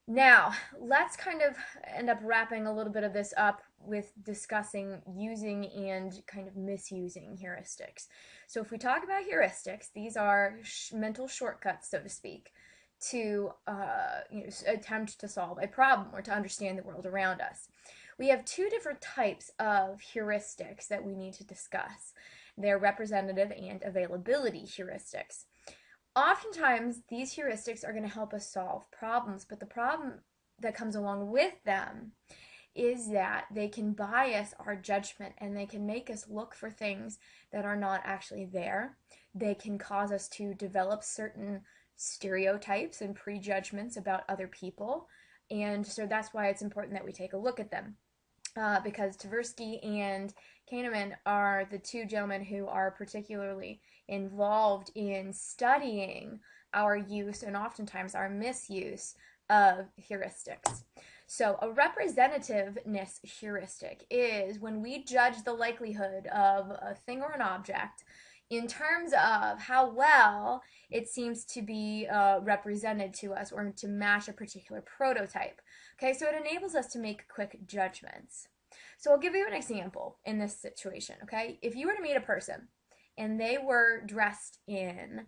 Now, let's kind of end up wrapping a little bit of this up with discussing using and kind of misusing heuristics. So, if we talk about heuristics, these are mental shortcuts, so to speak, to attempt to solve a problem or to understand the world around us. We have two different types of heuristics that we need to discuss. They're representative and availability heuristics. Oftentimes, these heuristics are going to help us solve problems, but the problem that comes along with them is that they can bias our judgment and they can make us look for things that are not actually there. They can cause us to develop certain stereotypes and prejudgments about other people. And so that's why it's important that we take a look at them. Because Tversky and Kahneman are the two gentlemen who are particularly involved in studying our use and oftentimes our misuse of heuristics. So, a representativeness heuristic is when we judge the likelihood of a thing or an object in terms of how well it seems to be represented to us or to match a particular prototype. Okay, so it enables us to make quick judgments. So I'll give you an example in this situation, okay? If you were to meet a person and they were dressed in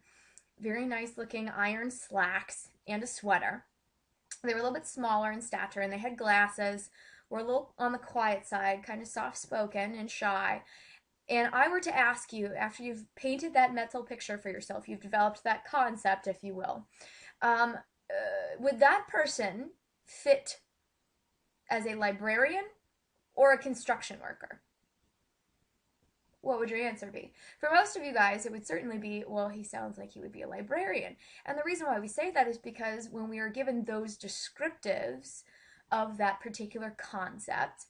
very nice looking iron slacks and a sweater, they were a little bit smaller in stature and they had glasses, were a little on the quiet side, kind of soft spoken and shy, and I were to ask you, after you've painted that mental picture for yourself, you've developed that concept, if you will, um, would that person fit as a librarian or a construction worker? What would your answer be? For most of you guys, it would certainly be, well, he sounds like he would be a librarian. And the reason why we say that is because when we are given those descriptives of that particular concept,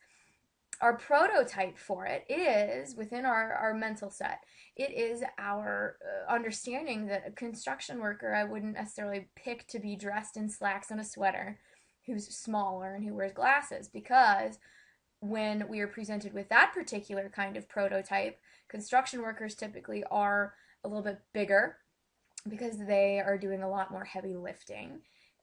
our prototype for it is within our mental set. It is our understanding that a construction worker I wouldn't necessarily pick to be dressed in slacks and a sweater, who's smaller and who wears glasses, because when we are presented with that particular kind of prototype, construction workers typically are a little bit bigger because they are doing a lot more heavy lifting.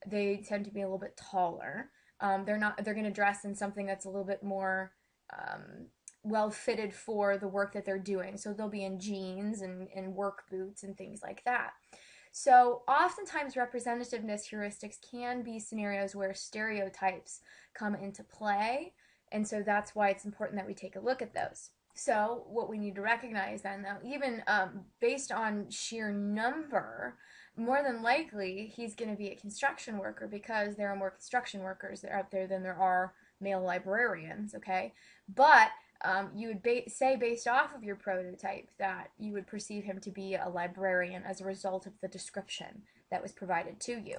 They tend to be a little bit taller. They're going to dress in something that's a little bit more well fitted for the work that they're doing. So they'll be in jeans and work boots and things like that. So oftentimes representativeness heuristics can be scenarios where stereotypes come into play. And so that's why it's important that we take a look at those. So what we need to recognize then, though, even based on sheer number, more than likely he's going to be a construction worker because there are more construction workers out there than there are male librarians, okay? But you would say based off of your prototype that you would perceive him to be a librarian as a result of the description that was provided to you.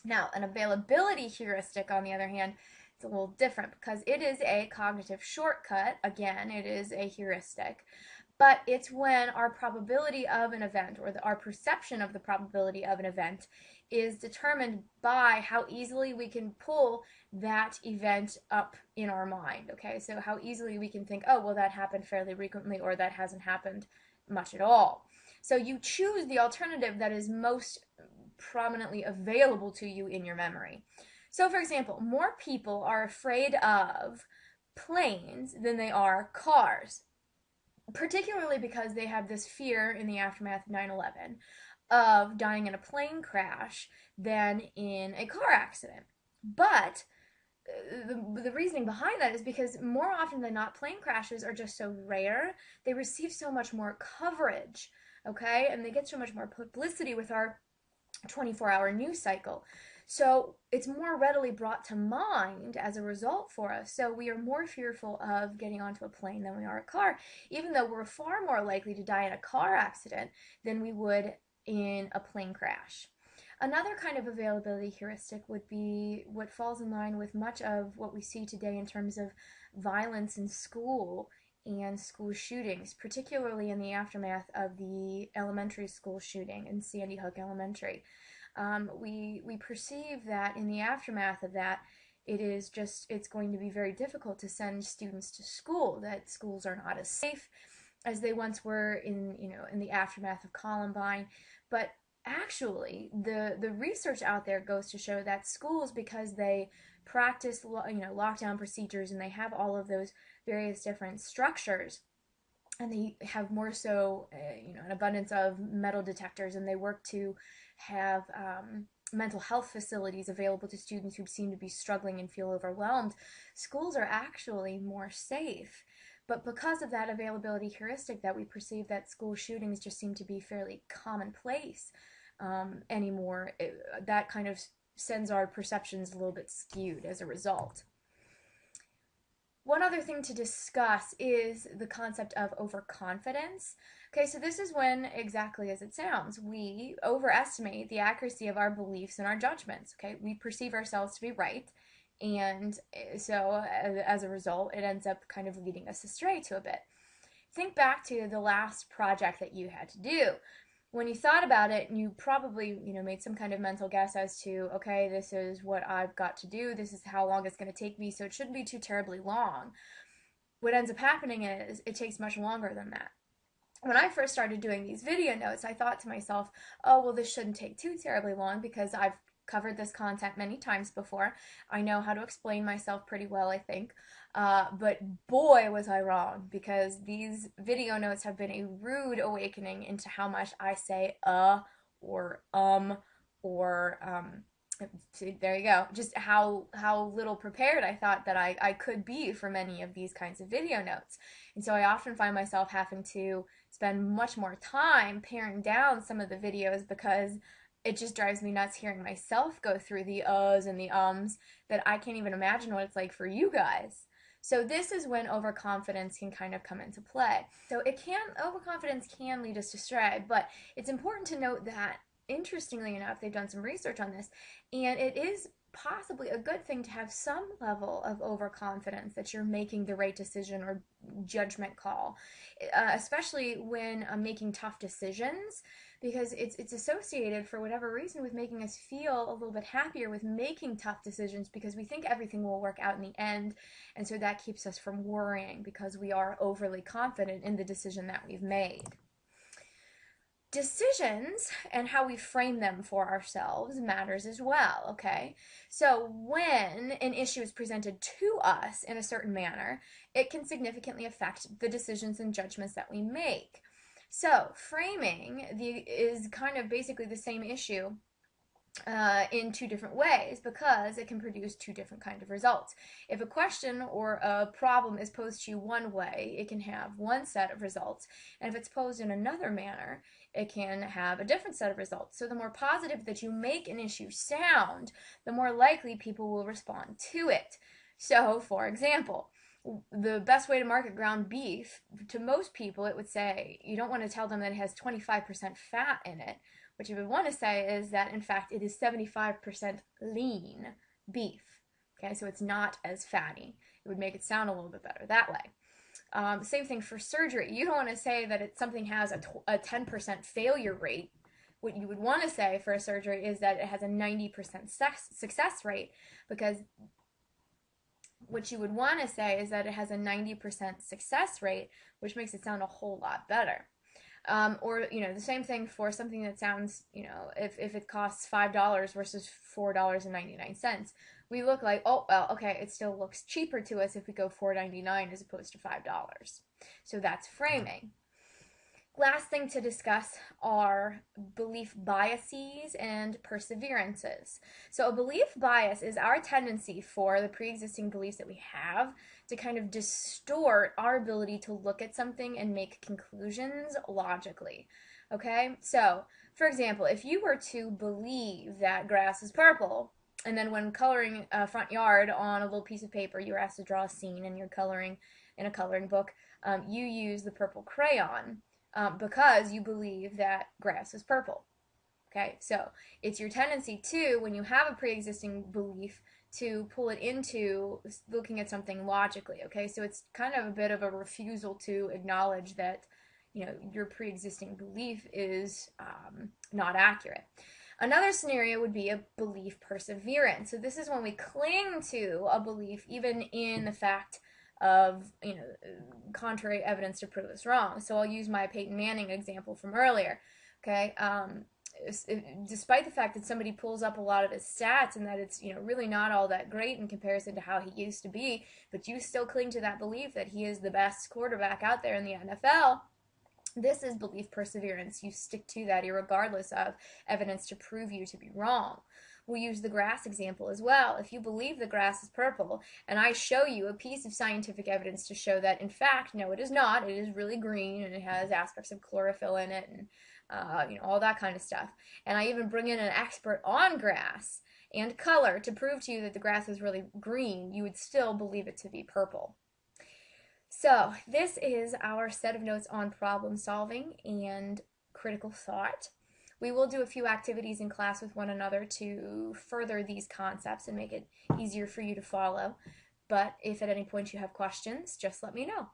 Now, an availability heuristic, on the other hand, it's a little different because it is a cognitive shortcut. Again, it is a heuristic, but it's when our probability of an event or our perception of the probability of an event is determined by how easily we can pull that event up in our mind. Okay, so how easily we can think, oh, well, that happened fairly frequently or that hasn't happened much at all. So you choose the alternative that is most prominently available to you in your memory. So, for example, more people are afraid of planes than they are cars, particularly because they have this fear in the aftermath of 9/11 of dying in a plane crash than in a car accident. But the reasoning behind that is because more often than not, plane crashes are just so rare. They receive so much more coverage, okay? And they get so much more publicity with our 24-hour news cycle. So it's more readily brought to mind as a result for us. So we are more fearful of getting onto a plane than we are a car, even though we're far more likely to die in a car accident than we would in a plane crash. Another kind of availability heuristic would be what falls in line with much of what we see today in terms of violence in school and school shootings, particularly in the aftermath of the elementary school shooting in Sandy Hook Elementary. We perceive that in the aftermath of that, it's going to be very difficult to send students to school, that schools are not as safe as they once were in the aftermath of Columbine. But actually, the research out there goes to show that schools, because they practice lockdown procedures, and they have all of those various different structures, and they have more so an abundance of metal detectors, and they work to have mental health facilities available to students who seem to be struggling and feel overwhelmed. Schools are actually more safe. But because of that availability heuristic, that we perceive that school shootings just seem to be fairly commonplace anymore, that kind of sends our perceptions a little bit skewed as a result. One other thing to discuss is the concept of overconfidence. Okay, so this is when, exactly as it sounds, we overestimate the accuracy of our beliefs and our judgments. Okay, we perceive ourselves to be right, and so as a result, it ends up kind of leading us astray to a bit. Think back to the last project that you had to do. When you thought about it, you probably made some kind of mental guess as to, okay, this is what I've got to do, this is how long it's going to take me, so it shouldn't be too terribly long. What ends up happening is it takes much longer than that. When I first started doing these video notes, I thought to myself, oh, well, this shouldn't take too terribly long because I've covered this content many times before. I know how to explain myself pretty well, I think. But boy, was I wrong, because these video notes have been a rude awakening into how much I say or or see, there you go. Just how little prepared I thought that I could be for many of these kinds of video notes. And so I often find myself having to spend much more time paring down some of the videos, because it just drives me nuts hearing myself go through the uhs and the ums, that I can't even imagine what it's like for you guys. So this is when overconfidence can kind of come into play. So overconfidence can lead us astray, but it's important to note that, interestingly enough, they've done some research on this, and it is possibly a good thing to have some level of overconfidence that you're making the right decision or judgment call, especially when making tough decisions, because it's associated, for whatever reason, with making us feel a little bit happier with making tough decisions, because we think everything will work out in the end, and so that keeps us from worrying because we are overly confident in the decision that we've made. Decisions and how we frame them for ourselves matters as well, okay? So when an issue is presented to us in a certain manner, it can significantly affect the decisions and judgments that we make. So framing is kind of basically the same issue in two different ways, because it can produce two different kinds of results. If a question or a problem is posed to you one way, it can have one set of results, and if it's posed in another manner, it can have a different set of results. So the more positive that you make an issue sound, the more likely people will respond to it. So, for example, the best way to market ground beef, to most people, it would say, you don't want to tell them that it has 25% fat in it. What you would want to say is that, in fact, it is 75% lean beef. Okay, so it's not as fatty. It would make it sound a little bit better that way. Same thing for surgery. You don't want to say that something has a 10% failure rate. What you would want to say for a surgery is that it has a 90% success rate, because what you would want to say is that it has a 90% success rate, which makes it sound a whole lot better. Or, the same thing for something that sounds, if it costs $5 versus $4.99, we look like, oh, well, okay, it still looks cheaper to us if we go $4.99 as opposed to $5. So that's framing. Last thing to discuss are belief biases and perseverances. So a belief bias is our tendency for the pre-existing beliefs that we have to kind of distort our ability to look at something and make conclusions logically. Okay? So, for example, if you were to believe that grass is purple, and then when coloring a front yard on a little piece of paper, you were asked to draw a scene and you're coloring in a coloring book, you use the purple crayon. Because you believe that grass is purple. Okay, so it's your tendency to, when you have a pre-existing belief, to pull it into looking at something logically. Okay, so it's kind of a bit of a refusal to acknowledge that, your pre-existing belief is not accurate. Another scenario would be a belief perseverance. So this is when we cling to a belief even in the fact of, contrary evidence to prove us wrong. So I'll use my Peyton Manning example from earlier. Okay, despite the fact that somebody pulls up a lot of his stats and that it's, really not all that great in comparison to how he used to be, but you still cling to that belief that he is the best quarterback out there in the NFL. This is belief perseverance. You stick to that regardless of evidence to prove you to be wrong. We'll use the grass example as well. If you believe the grass is purple, and I show you a piece of scientific evidence to show that, in fact, no, it is not. It is really green, and it has aspects of chlorophyll in it, and all that kind of stuff. And I even bring in an expert on grass and color to prove to you that the grass is really green, you would still believe it to be purple. So this is our set of notes on problem solving and critical thought. We will do a few activities in class with one another to further these concepts and make it easier for you to follow. But if at any point you have questions, just let me know.